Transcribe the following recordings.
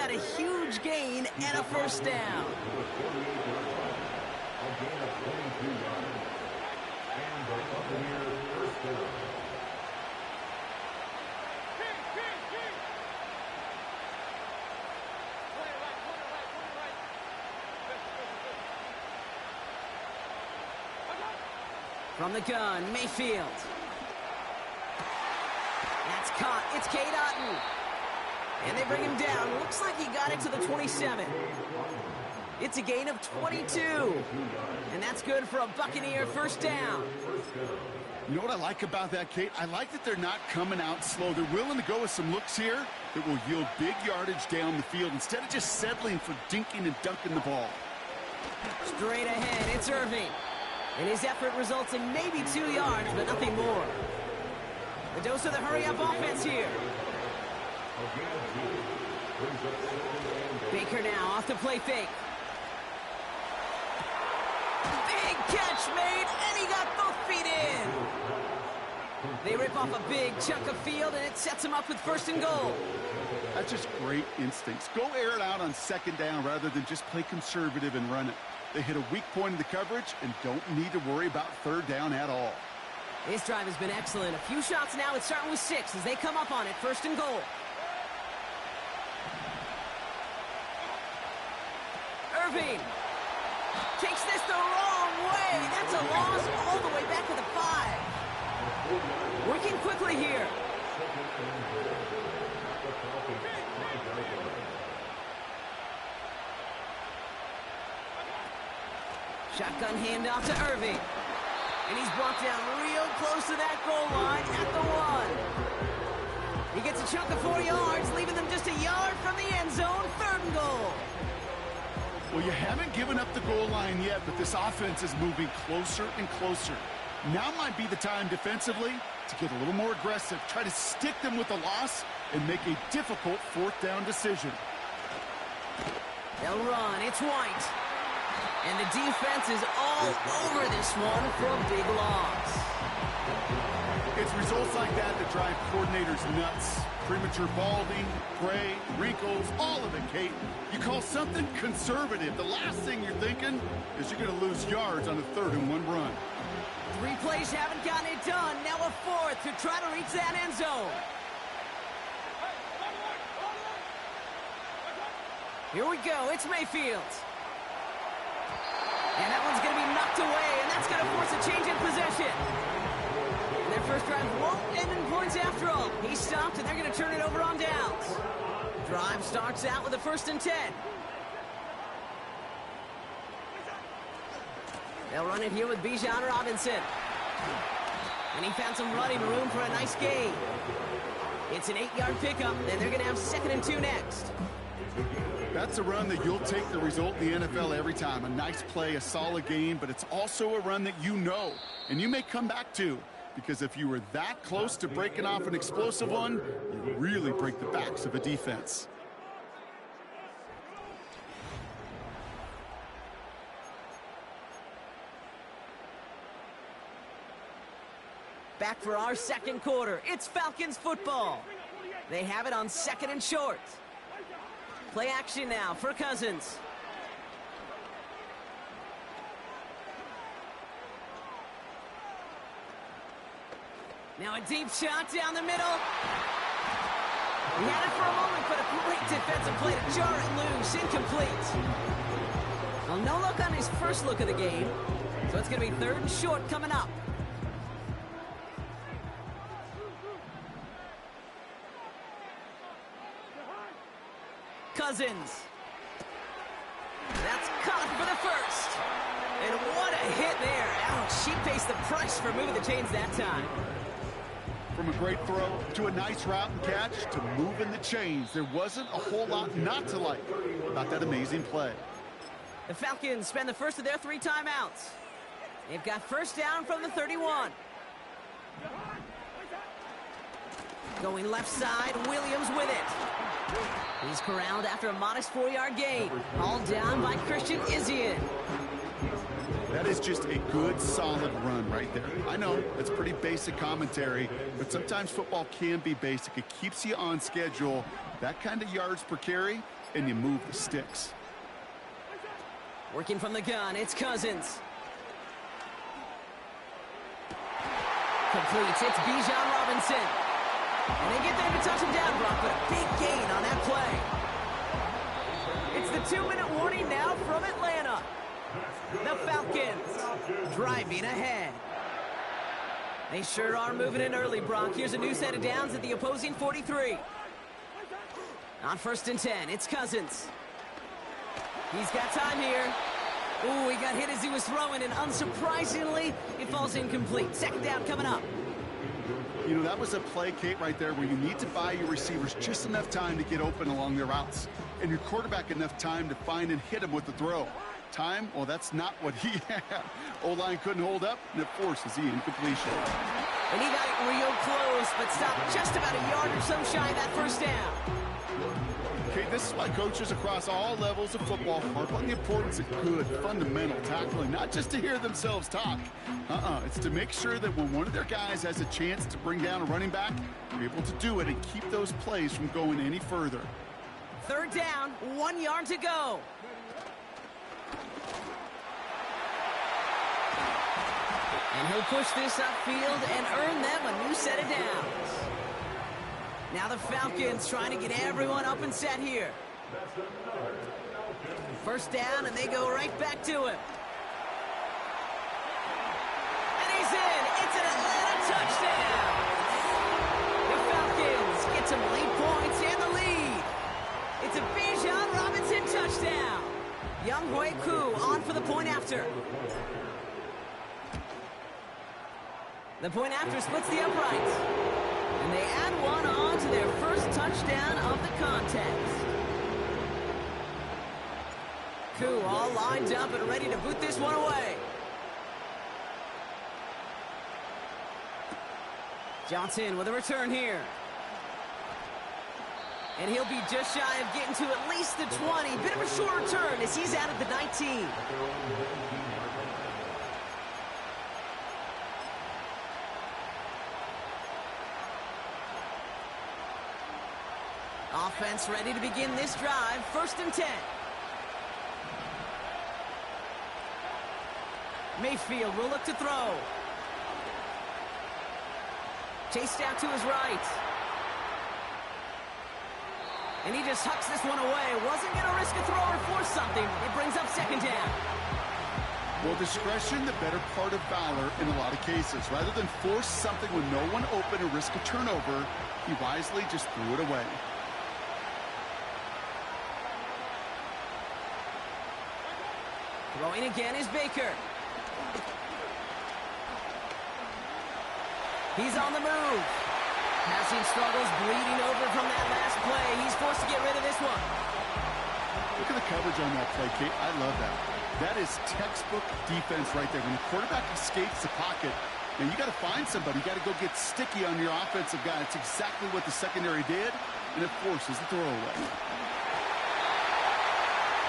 got a huge gain and a first down. From the gun, Mayfield. That's caught. It's Cade Otton. And they bring him down. Looks like he got it to the 27. It's a gain of 22. And that's good for a Buccaneer first down. You know what I like about that, Kate? I like that they're not coming out slow. They're willing to go with some looks here that will yield big yardage down the field instead of just settling for dinking and dunking the ball. Straight ahead, it's Irving. And his effort results in maybe 2 yards, but nothing more. The dose of the hurry-up offense here. Baker now off the play fake. Big catch made, and he got both feet in. They rip off a big chunk of field, and it sets him up with first and goal. That's just great instincts. Go air it out on second down rather than just play conservative and run it. They hit a weak point in the coverage and don't need to worry about third down at all. This drive has been excellent. A few shots now. It's starting with 6 as they come up on it. First and goal. Irving takes this the wrong way. That's a loss all the way back to the 5. Working quickly here. Shotgun handoff to Irving. And he's brought down real close to that goal line at the 1. He gets a chunk of 4 yards, leaving them just a yard from the end zone. Third and goal. Well, you haven't given up the goal line yet, but this offense is moving closer and closer. Now might be the time defensively to get a little more aggressive, try to stick them with the loss, and make a difficult fourth down decision. They'll run. It's White. And the defense is all over this one for a big loss. It's results like that that drive coordinators nuts. Premature balding, gray, wrinkles, all of it, Kate. You call something conservative. The last thing you're thinking is you're going to lose yards on a 3rd and 1 run. 3 plays haven't gotten it done. Now a 4th to try to reach that end zone. Here we go. It's Mayfield. And that one's going to be knocked away, and that's going to force a change in possession. And their first drive won't end in points after all. He stopped, and they're going to turn it over on downs. Drive starts out with a 1st and 10. They'll run it here with Bijan Robinson. And he found some running room for a nice gain. It's an 8-yard pickup, and they're going to have 2nd and 2 next. That's a run that you'll take the result in the NFL every time. A nice play, a solid game, but it's also a run that you know, and you may come back to, because if you were that close to breaking off an explosive one, you really break the backs of a defense. Back for our second quarter. It's Falcons football. They have it on 2nd and short. Play action now for Cousins. Now a deep shot down the middle. He had it for a moment, but a great defensive play to jar it loose. Incomplete. Well, no look on his first look of the game. So it's going to be 3rd and short coming up. Cousins. That's caught for the 1st. And what a hit there. Ouch, she pays the price for moving the chains that time. From a great throw to a nice route and catch to moving the chains, there wasn't a whole lot not to like about that amazing play. The Falcons spend the first of their 3 timeouts. They've got first down from the 31. Going left side, Williams with it. He's corralled after a modest 4-yard gain. All down by Christian Izien. That is just a good, solid run right there. I know it's pretty basic commentary, but sometimes football can be basic. It keeps you on schedule, that kind of yards per carry, and you move the sticks. Working from the gun, it's Cousins. Completes, it's Bijan Robinson. And they get there to touch him down, Brock, but a big gain on that play. It's the 2-minute warning now from Atlanta. The Falcons driving ahead. They sure are moving in early, Brock. Here's a new set of downs at the opposing 43. On 1st and 10, it's Cousins. He's got time here. Ooh, he got hit as he was throwing, and unsurprisingly, it falls incomplete. 2nd down coming up. You know, that was a play, Kate, right there where you need to buy your receivers just enough time to get open along their routes, and your quarterback enough time to find and hit him with the throw. Time, well, that's not what he had. O-line couldn't hold up, and it forces the incompletion. And he got it real close, but stopped just about a yard or so shy of that 1st down. Okay, this is why coaches across all levels of football harp on the importance of good, fundamental tackling, not just to hear themselves talk. It's to make sure that when one of their guys has a chance to bring down a running back, they're able to do it and keep those plays from going any further. 3rd down, 1 yard to go. And he'll push this upfield and earn them a new set of downs. Now the Falcons trying to get everyone up and set here. 1st down, and they go right back to him. And he's in. It's an Atlanta touchdown. The Falcons get some late points and the lead. It's a Bijan Robinson touchdown. Younghoe Koo on for the point after. The point after splits the uprights. And they add one on to their 1st touchdown of the contest. Koo all lined up and ready to boot this one away. Johnson with a return here. And he'll be just shy of getting to at least the 20. Bit of a short return as he's out at the 19. Offense ready to begin this drive. 1st and 10. Mayfield will look to throw. Chased out to his right. And he just hucks this one away. Wasn't going to risk a throw or force something. It brings up 2nd down. Well, discretion, the better part of valor in a lot of cases. Rather than force something with no one open or risk a turnover, he wisely just threw it away. Throwing again is Baker. He's on the move. Passing struggles bleeding over from that last play. He's forced to get rid of this one. Look at the coverage on that play, Kate. I love that. That is textbook defense right there. When the quarterback escapes the pocket, and you got to find somebody. You got to go get sticky on your offensive guy. It's exactly what the secondary did, and it forces the throwaway.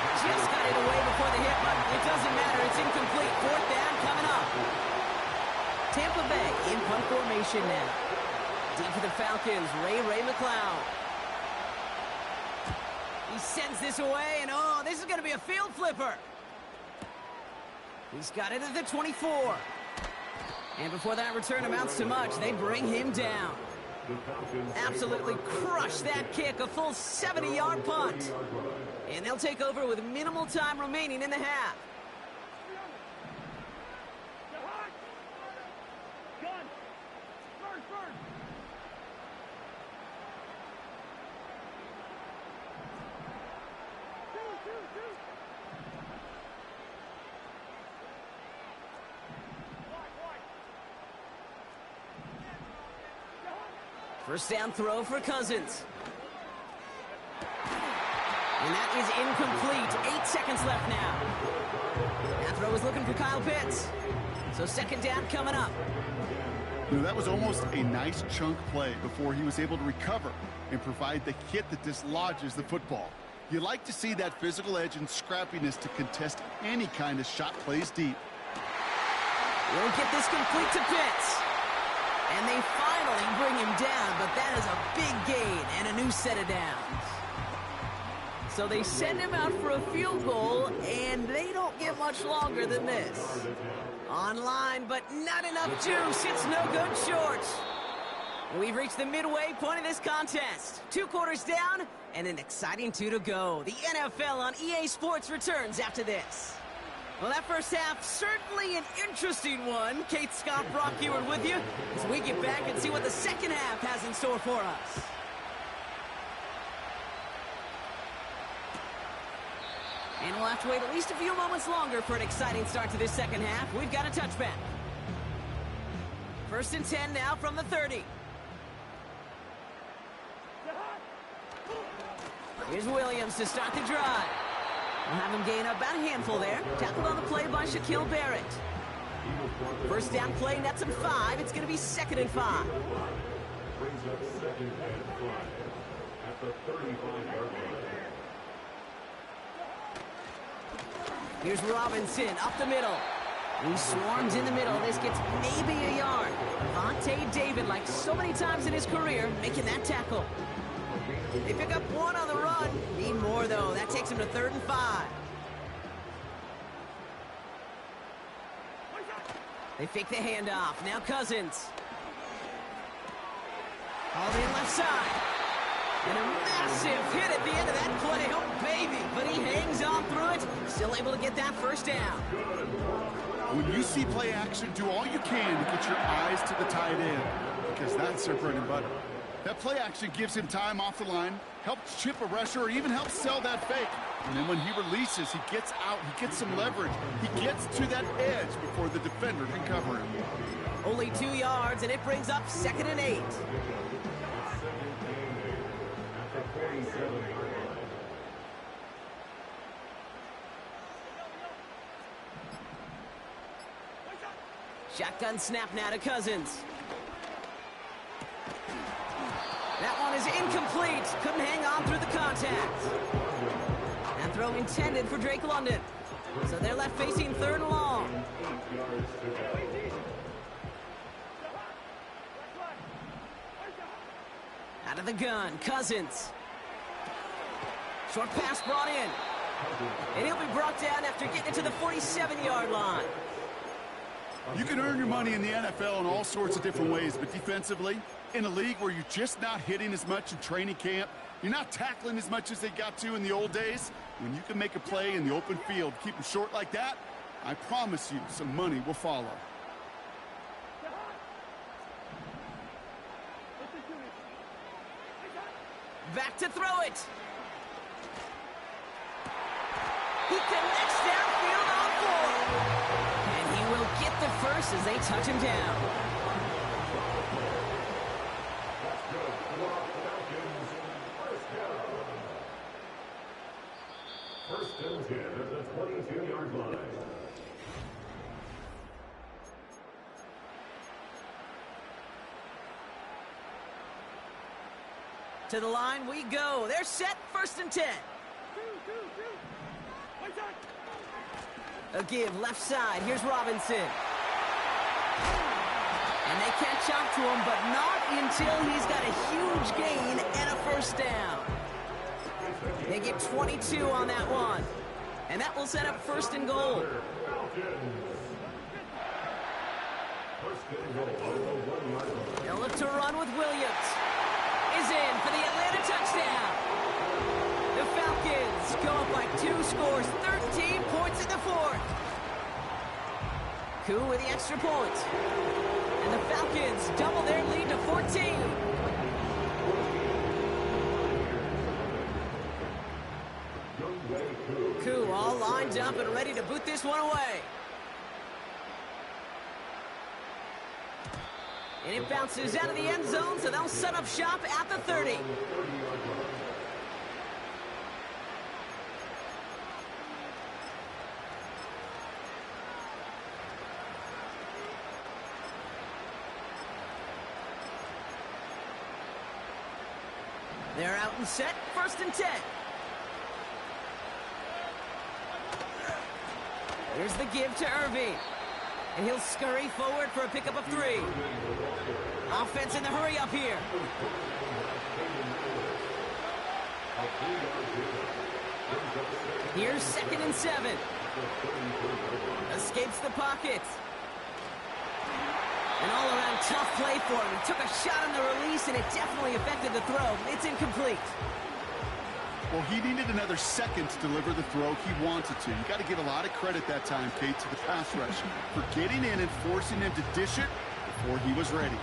Just got it away before the hit, but it doesn't matter. It's incomplete. 4th down coming up. Tampa Bay in punt formation now. Deep for the Falcons, Ray McCloud. He sends this away, and oh, this is going to be a field flipper. He's got it at the 24. And before that return amounts to much, they bring him down. Absolutely crushed that kick, a full 70-yard punt. And they'll take over with minimal time remaining in the half. First down throw for Cousins. And that is incomplete. 8 seconds left now. That throw is looking for Kyle Pitts. So 2nd down coming up. You know, that was almost a nice chunk play before he was able to recover and provide the hit that dislodges the football. You like to see that physical edge and scrappiness to contest any kind of shot plays deep. He'll get this complete to Pitts. And they finally bring him down, but that is a big gain and a new set of downs. So they send him out for a field goal, and they don't get much longer than this. Online, but not enough juice. It's no good short. We've reached the midway point of this contest. 2 quarters down, and an exciting 2 to go. The NFL on EA Sports returns after this. Well, that first half, certainly an interesting one. Kate, Scott, Brock Ewart with you as we get back and see what the second half has in store for us. And we'll have to wait at least a few moments longer for an exciting start to this second half. We've got a touchback. 1st and 10 now from the 30. Here's Williams to start the drive. We'll have him gain about a handful there. Tackled on the play by Shaquille Barrett. First down play, nets him 5. It's going to be 2nd and 5. Brings up 2nd and 5 at the 35-yard line. Here's Robinson up the middle. He swarms in the middle. This gets maybe a yard. Vontae David, like so many times in his career, making that tackle. They pick up 1 on the run. Need more, though. That takes him to 3rd and 5. They fake the handoff. Now Cousins. Hauled in left side. And a massive hit at the end of that play. Oh, baby. But he hangs on through it. Still able to get that first down. When you see play action, do all you can to get your eyes to the tight end, because that's their bread and butter. That play action gives him time off the line, helps chip a rusher, or even helps sell that fake. And then when he releases, he gets out, he gets some leverage. He gets to that edge before the defender can cover him. Only 2 yards, and it brings up 2nd and 8. Shotgun snap now to Cousins. That one is incomplete. Couldn't hang on through the contact. That throw intended for Drake London. So they're left facing 3rd and long. Out of the gun, Cousins. Short pass brought in. And he'll be brought down after getting it to the 47-yard line. You can earn your money in the NFL in all sorts of different ways, but defensively, in a league where you're just not hitting as much in training camp, you're not tackling as much as they got to in the old days, when you can make a play in the open field, keep them short like that, I promise you some money will follow. Back to throw it. He connects downfield on 4. And he will get the first as they touch him down. First and 10 at the 22-yard line. To the line we go. They're set. 1st and 10. A give left side. Here's Robinson. And they catch up to him, but not until he's got a huge gain and a first down. They get 22 on that one. And that will set up 1st and goal. They'll look to run with Williams. Is in for the Atlanta touchdown. The Falcons go up by 2 scores, 13 points in the 4th. Koo with the extra point. And the Falcons double their lead to 14. Koo all lined up and ready to boot this one away. And it bounces out of the end zone, so they'll set up shop at the 30. They're out and set, 1st and 10. Here's the give to Irving. And he'll scurry forward for a pickup of 3. Offense in the hurry up here. Here's 2nd and 7. Escapes the pocket. An all-around tough play for him. He took a shot on the release, and it definitely affected the throw. It's incomplete. Well, he needed another second to deliver the throw he wanted to. You got to give a lot of credit that time, Kate, to the pass rush for getting in and forcing him to dish it before he was ready.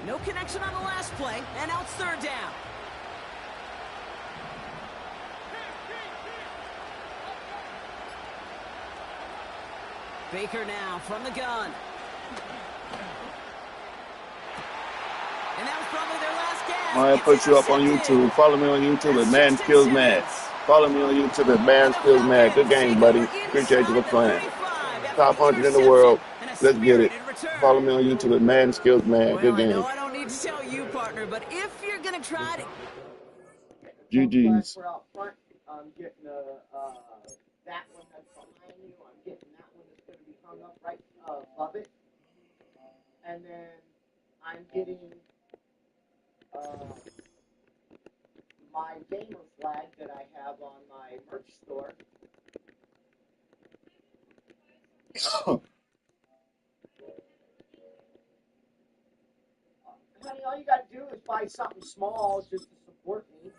No connection on the last play, and now it's 3rd down. Baker now from the gun. And that was probably their last gas. I'm going to put you up on YouTube. Follow me on YouTube at Madden Skills Mad. Follow me on YouTube at Madden Skills Mad. Good game, buddy. Appreciate you for playing. Top 100 in the world. Let's get it. Follow me on YouTube at Madden Skills Mad. Good game. I don't need to tell you, partner, but if you're going to try to... GG's. We're out front. I'm getting that one that's behind you. I'm getting that one that's going to be hung up right above it. And then I'm getting my gamer flag that I have on my merch store. Honey, all you got to do is buy something small just to support me.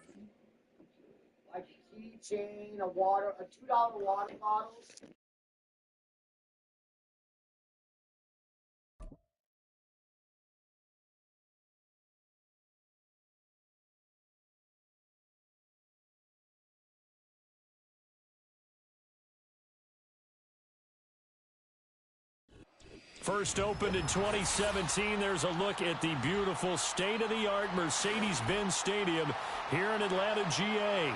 Like a keychain, a $2 water bottle. First opened in 2017. There's a look at the beautiful state-of-the-art Mercedes-Benz Stadium here in Atlanta, GA.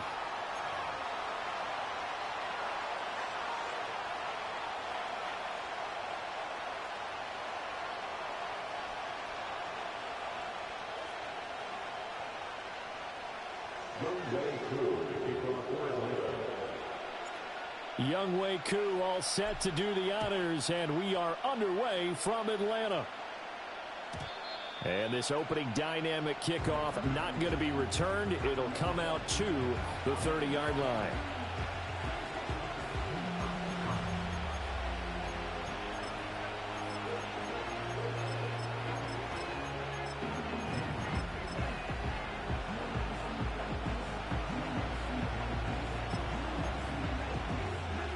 Young Wei Koo all set to do the honors, and we are underway from Atlanta. And this opening dynamic kickoff not going to be returned. It'll come out to the 30-yard line.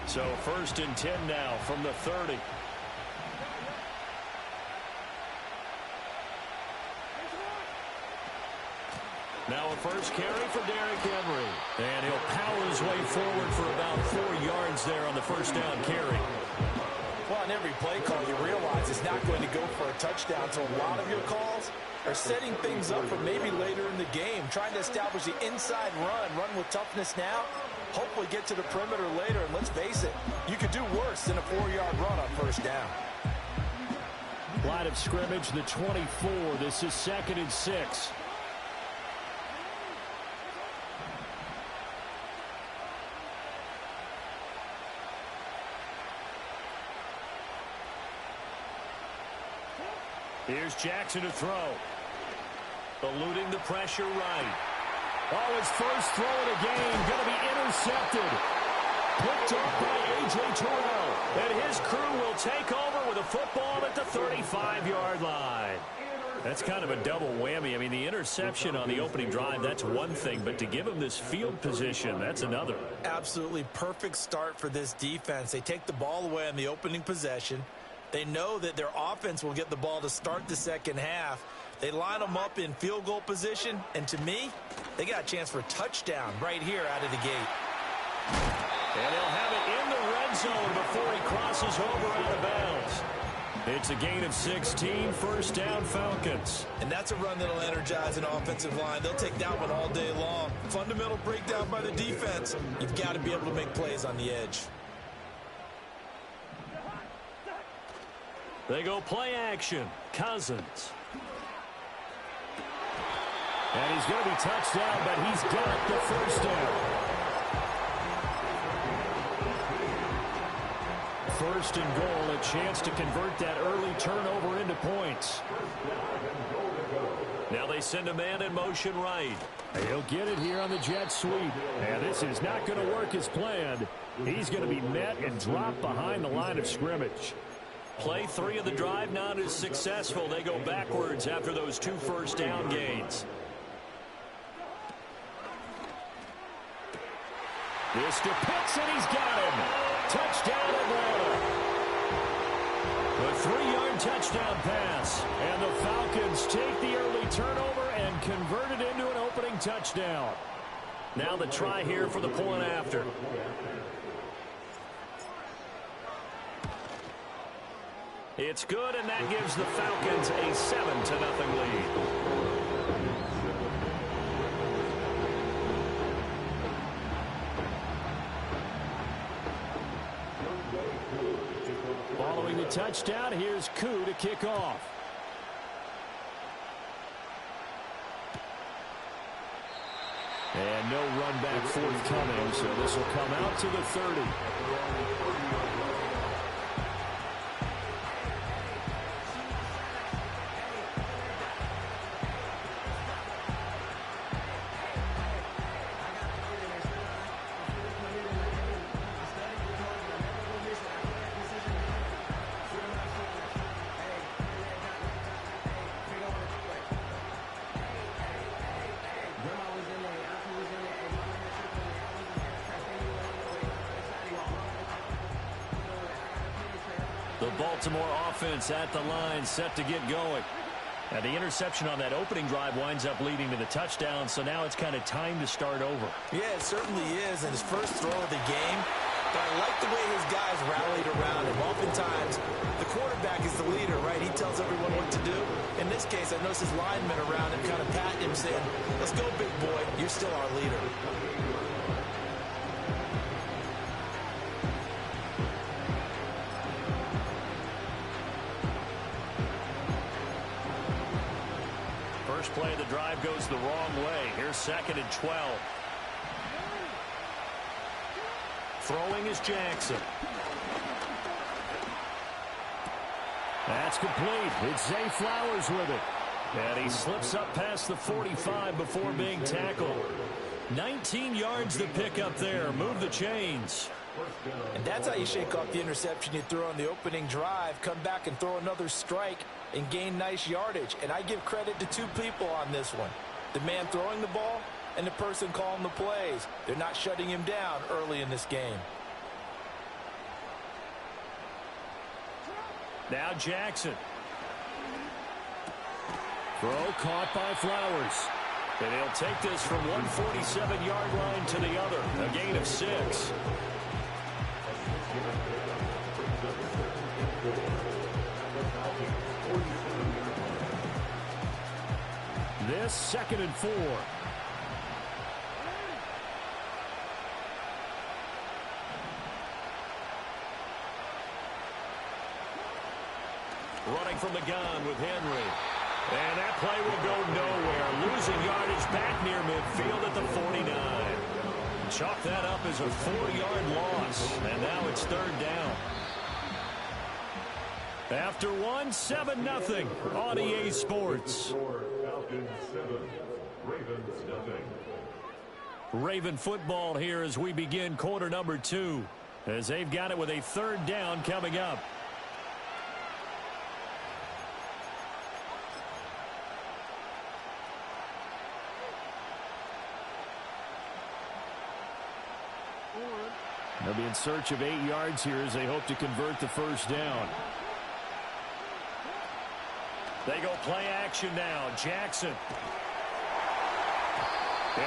So 1st and 10 now from the 30. Now a first carry for Derrick Henry. And he'll power his way forward for about 4 yards there on the first down carry. Well, on every play call, you realize it's not going to go for a touchdown. So a lot of your calls are setting things up for maybe later in the game, trying to establish the inside run with toughness now. Hopefully get to the perimeter later, and let's face it, you could do worse than a 4-yard run on first down. Line of scrimmage, the 24. This is 2nd and 6. Here's Jackson to throw. Eluding the pressure right. Oh, his first throw of the game going to be intercepted. Picked up by A.J. Terrell. And his crew will take over with a football at the 35-yard line. That's kind of a double whammy. I mean, the interception on the opening drive, that's one thing. But to give him this field position, that's another. Absolutely perfect start for this defense. They take the ball away on the opening possession. They know that their offense will get the ball to start the second half. They line them up in field goal position, and to me, they got a chance for a touchdown right here out of the gate. And they'll have it in the red zone before he crosses over out of bounds. It's a gain of 16, first down Falcons. And that's a run that'll energize an offensive line. They'll take that one all day long. Fundamental breakdown by the defense. You've got to be able to make plays on the edge. They go play action. Cousins. And he's going to be touched down, but he's got the first down. First and goal, a chance to convert that early turnover into points. Now they send a man in motion right. He'll get it here on the jet sweep. And this is not going to work as planned. He's going to be met and dropped behind the line of scrimmage. Play 3 of the drive not as successful. They go backwards after those 2 first down gains. This to Pitts, and he's got him. Touchdown, Atlanta. A 3-yard touchdown pass. And the Falcons take the early turnover and convert it into an opening touchdown. Now the try here for the point after. It's good, and that gives the Falcons a 7-0 lead. Following the touchdown, here's Koo to kick off. And no run back forthcoming, so this will come out to the 30. The Baltimore offense at the line, set to get going. And the interception on that opening drive winds up leading to the touchdown, so now it's kind of time to start over. Yeah, it certainly is, and his first throw of the game. But I like the way his guys rallied around him. Oftentimes, the quarterback is the leader, right? He tells everyone what to do. In this case, I noticed his linemen around him kind of patting him, saying, "Let's go, big boy. You're still our leader." First play of the drive goes the wrong way. Here's 2nd and 12. Throwing is Jackson. That's complete. It's Zay Flowers with it. And he slips up past the 45 before being tackled. 19 yards to pick up there. Move the chains. And that's how you shake off the interception you threw on the opening drive. Come back and throw another strike and gain nice yardage. And I give credit to 2 people on this one. The man throwing the ball and the person calling the plays. They're not shutting him down early in this game. Now Jackson. Throw caught by Flowers. And he'll take this from 147-yard line to the other. A gain of 6. This 2nd and 4. Running from the gun with Henry. And that play will go nowhere. Losing yardage back near midfield at the 49. Chalk that up as a 4-yard loss. And now it's 3rd down. After 1, 7-0 on EA Sports. Raven football here as we begin quarter number 2. As they've got it with a 3rd down coming up. They'll be in search of 8 yards here as they hope to convert the first down. They go play action now. Jackson. And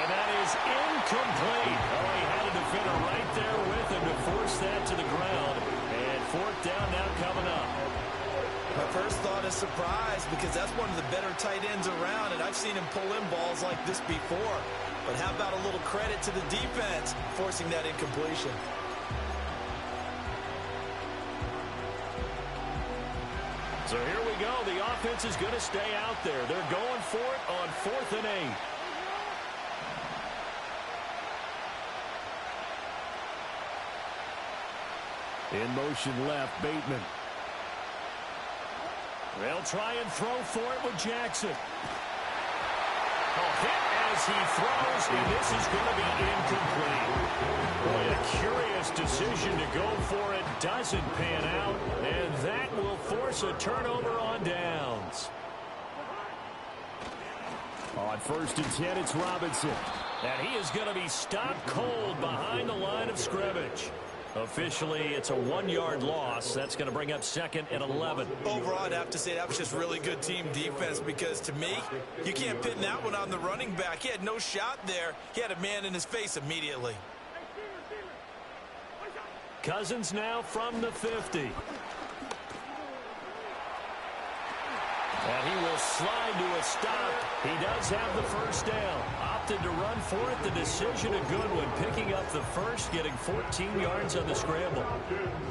that is incomplete. Oh, he had a defender right there with him to force that to the ground. And 4th down now coming up. My first thought is surprise because that's one of the better tight ends around, and I've seen him pull in balls like this before. But how about a little credit to the defense forcing that incompletion? So here we go. The offense is going to stay out there. They're going for it on 4th and 8. In motion left, Bateman. They'll try and throw for it with Jackson. Hit as he throws, and this is going to be incomplete. Boy, a curious decision to go for it. Doesn't pan out, and that will force a turnover on downs. On 1st and 10, it's Robinson. And he is going to be stopped cold behind the line of scrimmage. Officially, it's a 1-yard loss. That's going to bring up 2nd and 11. Overall, I'd have to say that was just really good team defense because, to me, you can't pin that one on the running back. He had no shot there. He had a man in his face immediately. Cousins now from the 50. And he will slide to a stop. He does have the first down. Opted to run for it. The decision a good one. Picking up the first, getting 14 yards on the scramble.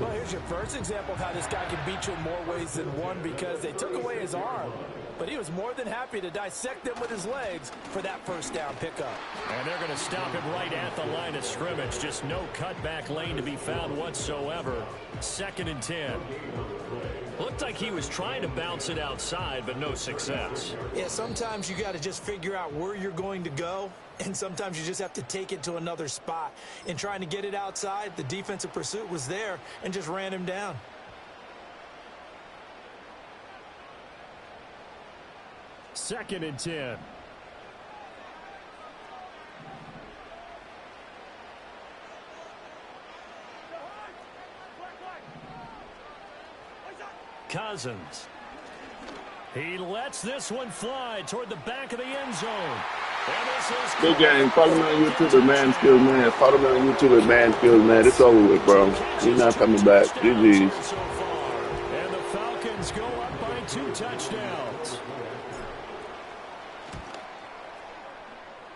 Well, here's your first example of how this guy can beat you in more ways than one because they took away his arm. But he was more than happy to dissect them with his legs for that first down pickup. And they're going to stop him right at the line of scrimmage. Just no cutback lane to be found whatsoever. 2nd and 10. Looked like he was trying to bounce it outside, but no success. Yeah, sometimes you got to just figure out where you're going to go, and sometimes you just have to take it to another spot. In trying to get it outside, the defensive pursuit was there and just ran him down. Second and 10. Cousins. He lets this one fly toward the back of the end zone. And this is Good game. Follow me on YouTube at Man Skills Man. Follow me on YouTube at Man Skills Man. It's over with, bro. He's not coming back. GG's. So far. And the Falcons go up by 2 touchdowns.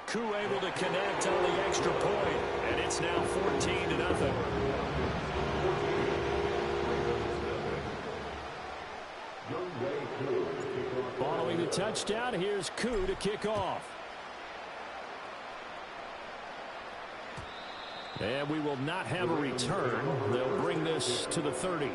Koo able to connect on the extra point, and it's now 14-0. Following the touchdown, here's Koo to kick off. And we will not have a return. They'll bring this to the 30.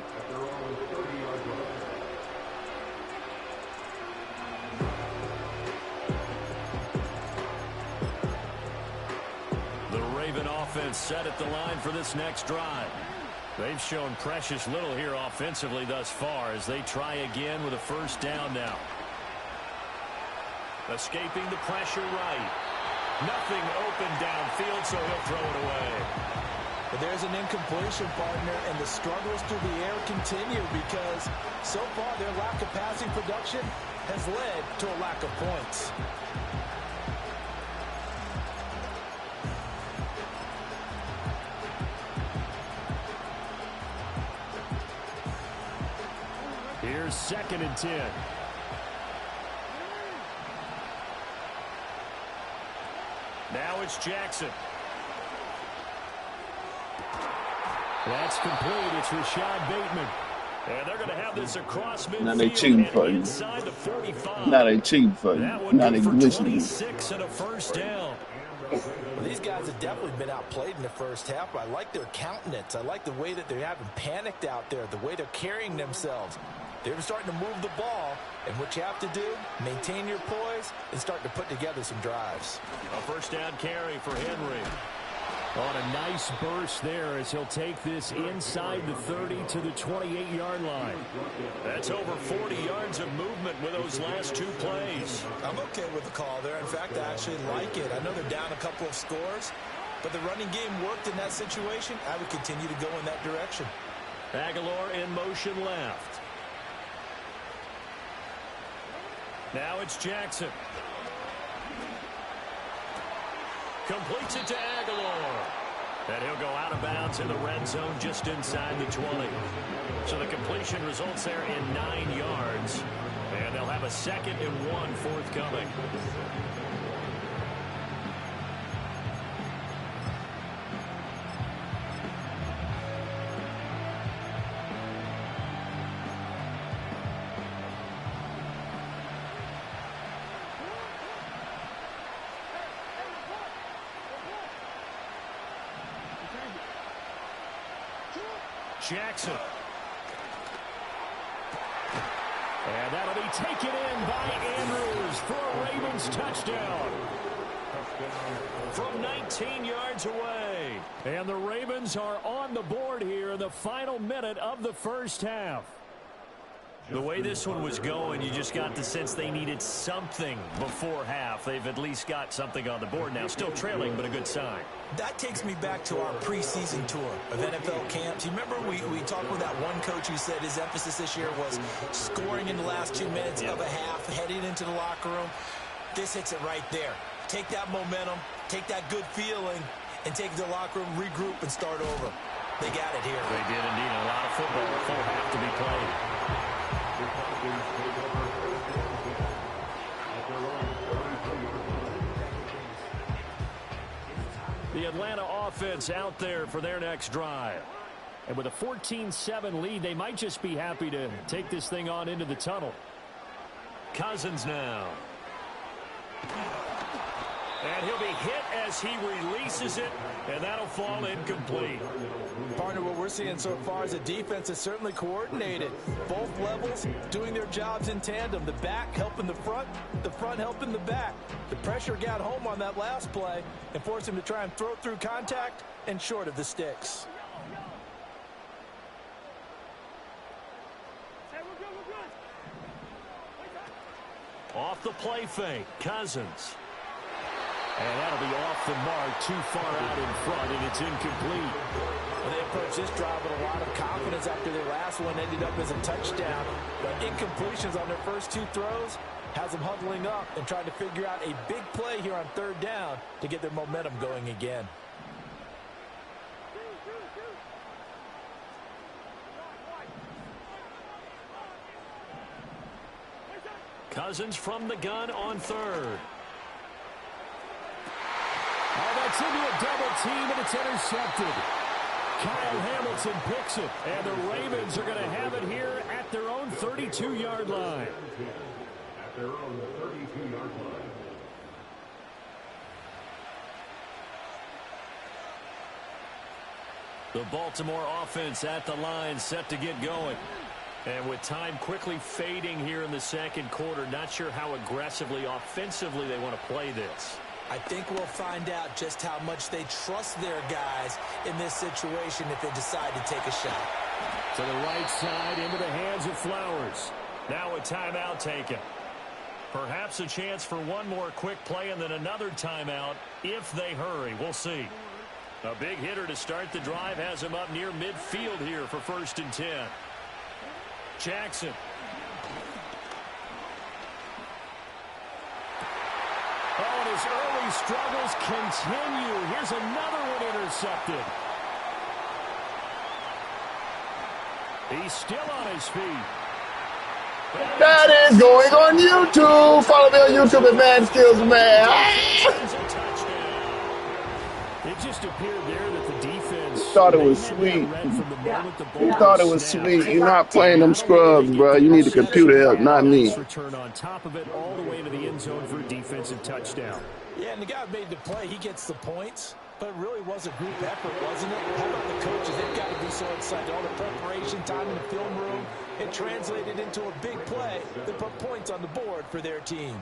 The Raven offense set at the line for this next drive. They've shown precious little here offensively thus far as they try again with a first down now. Escaping the pressure right. Nothing open downfield, so he'll throw it away. But there's an incompletion, partner, and the struggles through the air continue because so far their lack of passing production has led to a lack of points. Here's 2nd and 10. Now it's Jackson. That's complete. It's Rashad Bateman. And they're going to have this across midfield. Now they cheating for you. Inside the 45. Now they cheating for you. Now they glitching. 26 and a first down. Well, these guys have definitely been outplayed in the first half. I like their countenance. I like the way that they haven't panicked out there, the way they're carrying themselves. They're starting to move the ball, and what you have to do, maintain your poise and start to put together some drives. A first down carry for Henry. On a nice burst there as he'll take this inside the 30 to the 28-yard line. That's over 40 yards of movement with those last 2 plays. I'm okay with the call there. In fact, I actually like it. I know they're down a couple of scores, but the running game worked in that situation. I would continue to go in that direction. Aguilar in motion left. Now it's Jackson. Completes it to Aguilar. And he'll go out of bounds in the red zone just inside the 20. So the completion results there in 9 yards. And they'll have a 2nd and 1 forthcoming. Jackson. And that'll be taken in by Andrews for a Ravens touchdown. From 19 yards away. And the Ravens are on the board here in the final minute of the first half. The way this one was going, you just got the sense they needed something before half. They've at least got something on the board now. Still trailing, but a good sign. That takes me back to our preseason tour of NFL camps. You remember we talked with that one coach who said his emphasis this year was scoring in the last 2 minutes of a half, heading into the locker room. This hits it right there. Take that momentum, take that good feeling, and take it to the locker room, regroup, and start over. They got it here. They did indeed. A lot of football, a full half to be played. The Atlanta offense out there for their next drive. And with a 14-7 lead, they might just be happy to take this thing on into the tunnel. Cousins now. And he'll be hit as he releases it, and that'll fall incomplete. Partner, what we're seeing so far is a defense is certainly coordinated. Both levels doing their jobs in tandem. The back helping the front helping the back. The pressure got home on that last play and forced him to try and throw through contact and short of the sticks. Off the play fake, Cousins. And that'll be off the mark, too far out in front, and it's incomplete. Well, they approached this drive with a lot of confidence after their last one ended up as a touchdown. But incompletions on their first 2 throws has them huddling up and trying to figure out a big play here on 3rd down to get their momentum going again. Cousins from the gun on 3rd. Oh, that's into a double team, and it's intercepted. Kyle Hamilton picks it, and the Ravens are going to have it here at their own 32-yard line. At their own 32-yard line. The Baltimore offense at the line, set to get going. And with time quickly fading here in the second quarter, not sure how aggressively, offensively they want to play this. I think we'll find out just how much they trust their guys in this situation if they decide to take a shot. To the right side, into the hands of Flowers. Now a timeout taken. Perhaps a chance for one more quick play and then another timeout if they hurry. We'll see. A big hitter to start the drive has him up near midfield here for 1st and 10. Jackson. Oh, and his early struggles continue. Here's another one intercepted. He's still on his feet. That is going on YouTube. Follow me on YouTube at Madden Skills Man. It just appeared there that the defense Thought it was sweet. He thought it was sweet. You're not playing them scrubs, bro. You need a computer help, not me. Return on top of it all the way to the end zone for a defensive touchdown. Yeah, and the guy made the play. He gets the points. But it really was a group effort, wasn't it? How about the coaches? They've got to be so excited. All the preparation time in the film room, it translated into a big play that put points on the board for their team.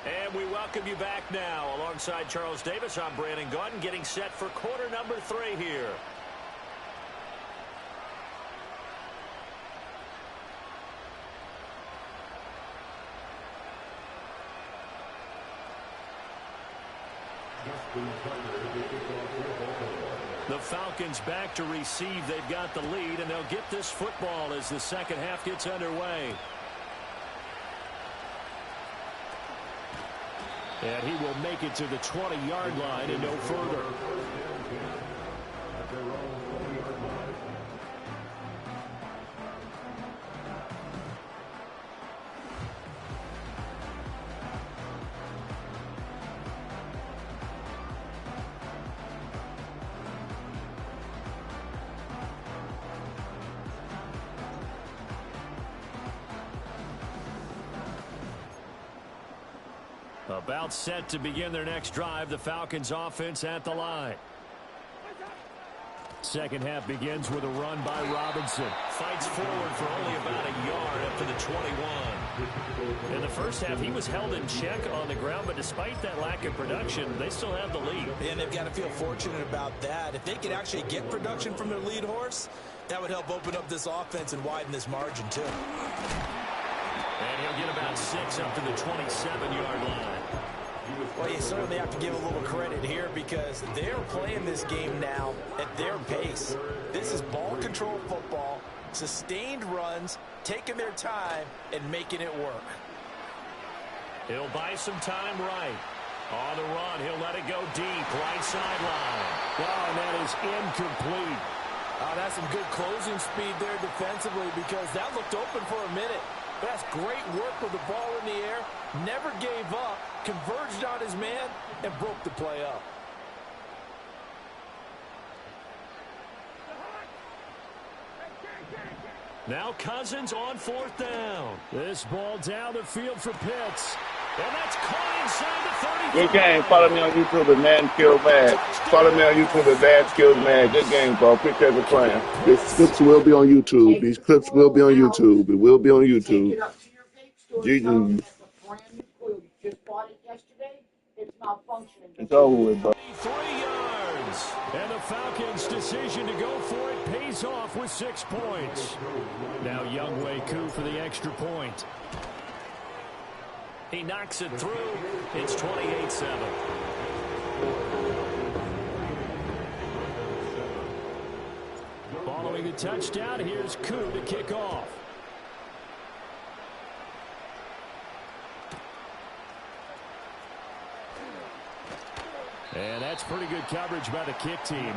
And we welcome you back now. Alongside Charles Davis, I'm Brandon Gaudin, getting set for quarter number 3 here. The Falcons back to receive. They've got the lead, and they'll get this football as the second half gets underway. And he will make it to the 20-yard line and no further. About set to begin their next drive. The Falcons offense at the line. Second half begins with a run by Robinson. Fights forward for only about a yard up to the 21. In the first half, he was held in check on the ground, but despite that lack of production, they still have the lead. And they've got to feel fortunate about that. If they could actually get production from their lead horse, that would help open up this offense and widen this margin, too. And he'll get about 6 up to the 27-yard line. Well, you certainly have to give a little credit here because they're playing this game now at their pace. This is ball control football, sustained runs, taking their time, and making it work. He'll buy some time right. On the run, he'll let it go deep, right sideline. Oh, and that is incomplete. Oh, that's some good closing speed there defensively because that looked open for a minute. That's great work with the ball in the air. Never gave up, converged on his man, and broke the play up. Now Cousins on 4th down. This ball down the field for Pitts. And that's caught inside the 35. Good game. Follow me on YouTube at Madden Skills Mad. Follow me on YouTube at Madden Skills Mad. Good game, bro. Appreciate the playing. These clips will be on YouTube. These clips will be on YouTube. It will be on YouTube. Jesus. It's over with, bro. 3 yards. And the Falcons' decision to go for it pays off with 6 points. Now Younghoe Koo for the extra point. He knocks it through. It's 28-7. Following the touchdown, here's Koo to kick off. And that's pretty good coverage by the kick team,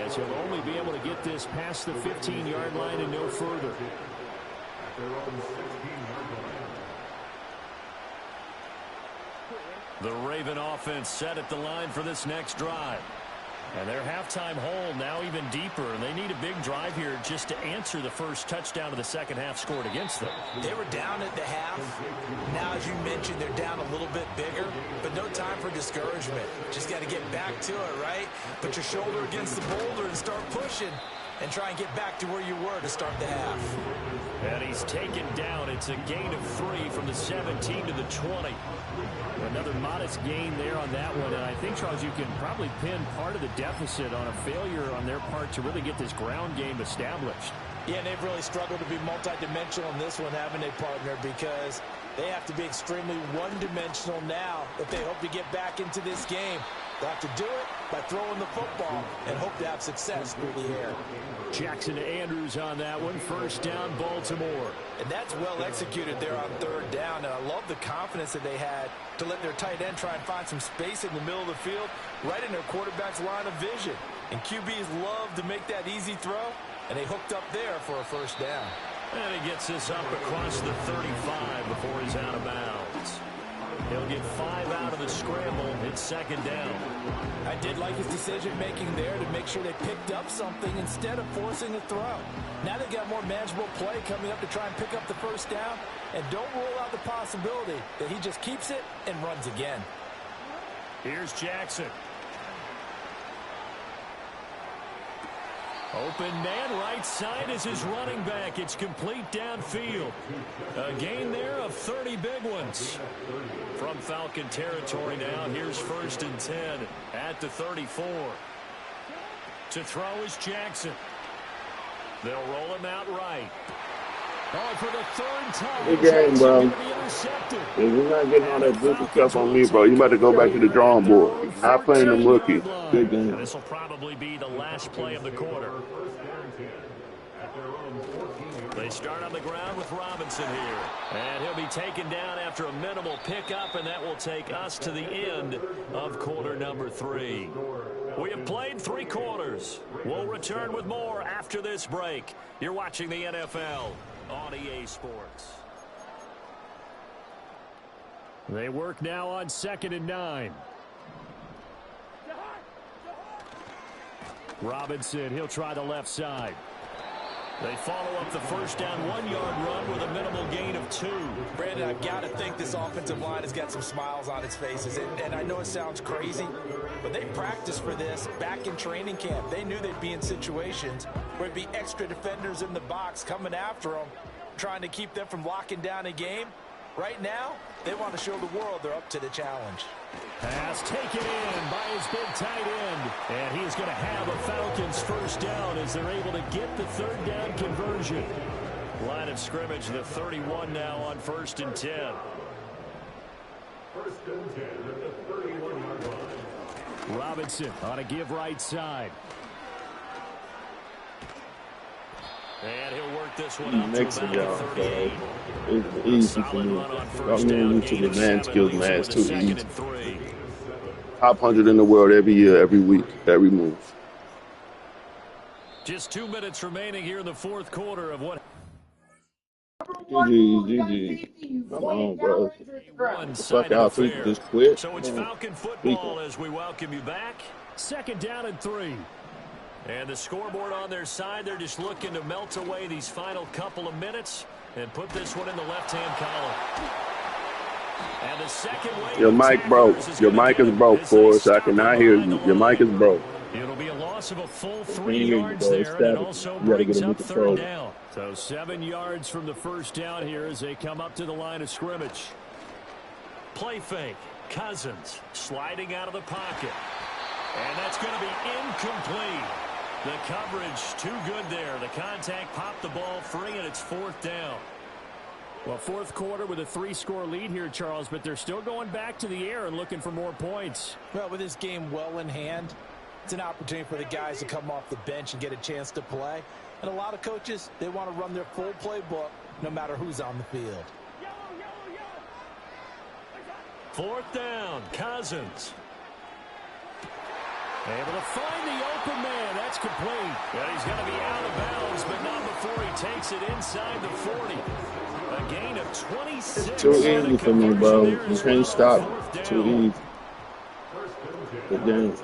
as he'll only be able to get this past the 15-yard line and no further. The Raven offense set at the line for this next drive. And their halftime hole now even deeper, and they need a big drive here just to answer the first touchdown of the second half scored against them. They were down at the half. Now, as you mentioned, they're down a little bit bigger, but no time for discouragement. Just got to get back to it, right? Put your shoulder against the boulder and start pushing and try and get back to where you were to start the half. And he's taken down. It's a gain of 3 from the 17 to the 20. Another modest gain there on that one. And I think, Charles, you can probably pin part of the deficit on a failure on their part to really get this ground game established. Yeah, and they've really struggled to be multidimensional in this one, haven't they, partner? Because they have to be extremely one-dimensional now if they hope to get back into this game. They'll have to do it by throwing the football and hope to have success through the air. Jackson Andrews on that one. First down, Baltimore. And that's well executed there on 3rd down. And I love the confidence that they had to let their tight end try and find some space in the middle of the field, right in their quarterback's line of vision. And QBs love to make that easy throw, and they hooked up there for a first down. And he gets this up across the 35 before he's out of bounds. He'll get 5 out of the scramble. It's 2nd down. I did like his decision-making there to make sure they picked up something instead of forcing a throw. Now they've got more manageable play coming up to try and pick up the first down. And don't rule out the possibility that he just keeps it and runs again. Here's Jackson. Open man, right side is his running back. It's complete downfield. A gain there of 30 big ones. From Falcon territory now, here's 1st and 10 at the 34. To throw is Jackson. They'll roll him out right. Oh, for the 3rd time. Good game, bro. If you're not getting all that goofy stuff on me, bro, you about to go back to the drawing board. Not playing them rookies. Good game. This will probably be the last play of the quarter. They start on the ground with Robinson here. And he'll be taken down after a minimal pickup, and that will take us to the end of quarter number 3. We have played 3 quarters. We'll return with more after this break. You're watching the NFL on EA Sports. They work now on 2nd and 9. Robinson, he'll try the left side. They follow up the first down 1-yard run with a minimal gain of 2. Brandon, I've got to think this offensive line has got some smiles on its faces. And I know it sounds crazy, but they practiced for this back in training camp. They knew they'd be in situations where it'd be extra defenders in the box coming after them, trying to keep them from locking down a game. Right now, they want to show the world they're up to the challenge. Pass taken in by his big tight end. And he's going to have a Falcons first down as they're able to get the third down conversion. Line of scrimmage, the 31 now on 1st and 10. 1st and 10 at the 31-yard line. Robinson on a give right side. And he'll work this one up Next to to y'all, about 38. it's easy for me. Y'all know to the man skills, man. It's too easy. Top 100 in the world every year, every week, every move. Just 2 minutes remaining here in the 4th quarter of what. GG. Come on, bro. Fuck out, so you can just quit. So it's Falcon football as we welcome you back. 2nd down and 3. And the scoreboard on their side, they're just looking to melt away these final couple of minutes and put this one in the left-hand column. And the second wave. Your mic broke. Your mic is broke, Forrest. I cannot hear you. Your mic is broke. It'll be a loss of a full 3 yards there, and it also brings up 3rd down. So 7 yards from the first down here as they come up to the line of scrimmage. Play fake. Cousins sliding out of the pocket. And that's going to be incomplete. The coverage too good there. The contact popped the ball free, and it's 4th down. Well, 4th quarter with a 3-score lead here, Charles, but they're still going back to the air and looking for more points. Well, with this game well in hand, it's an opportunity for the guys to come off the bench and get a chance to play. And a lot of coaches, they want to run their full playbook no matter who's on the field. 4th down, Cousins. Able to find the open man. That's complete. And he's going to be out of bounds, but not before he takes it inside the 40. A gain of 26. It's too easy for me, bro. You can't stop. It's too easy. Good game.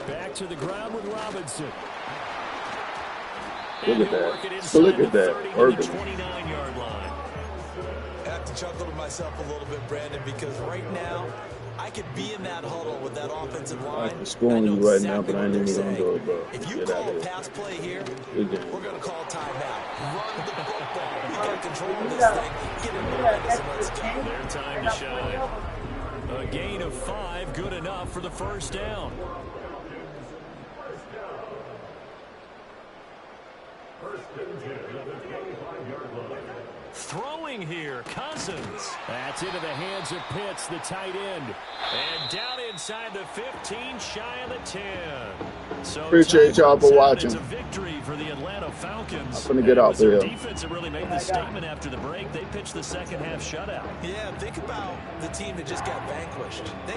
Back to the ground with Robinson. Look at that. So look at that. Urban. 29-yard line. I have to chuckle to myself a little bit, Brandon, because right now, I could be in that huddle with that offensive line. I'm scoring you right now, but I ain't even gonna do it, bro. If you call a pass play here, we're going to call timeout. Run the football. We got control of this thing. Get in the legs and let's go. Their time to shine. A gain of 5, good enough for the first down. Throwing here, Cousins. That's into the hands of Pitts, the tight end. And down inside the 15, shy of the 10. So appreciate y'all for watching. It's a victory for the Atlanta Falcons. I'm gonna get out there. Their defense that really made the statement after the break. They pitched the second half shutout. Yeah, think about the team that just got vanquished. They